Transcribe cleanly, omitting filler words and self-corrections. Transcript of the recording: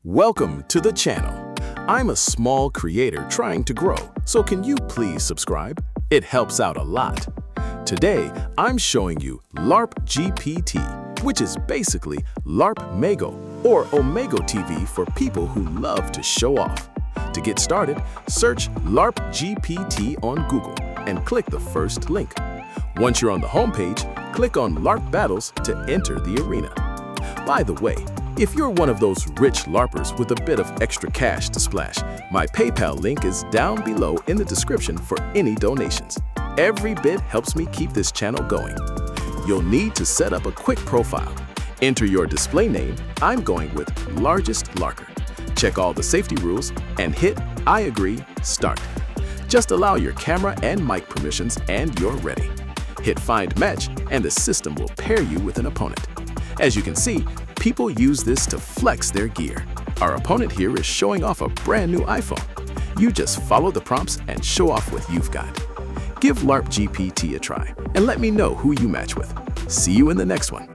Welcome to the channel. I'm a small creator trying to grow, so can you please subscribe? It helps out a lot. Today, I'm showing you LARP GPT, which is basically Larpmegle or Omegle TV for people who love to show off. To get started, search LARP GPT on Google and click the first link. Once you're on the homepage, click on LARP Battles to enter the arena. By the way, if you're one of those rich LARPers with a bit of extra cash to splash, my PayPal link is down below in the description for any donations. Every bit helps me keep this channel going. You'll need to set up a quick profile. Enter your display name. I'm going with largest larker. Check all the safety rules and hit I agree, start. Just allow your camera and mic permissions and you're ready. Hit find match and the system will pair you with an opponent. As you can see, people use this to flex their gear. Our opponent here is showing off a brand new iPhone. You just follow the prompts and show off what you've got. Give LarpGPT a try and let me know who you match with. See you in the next one.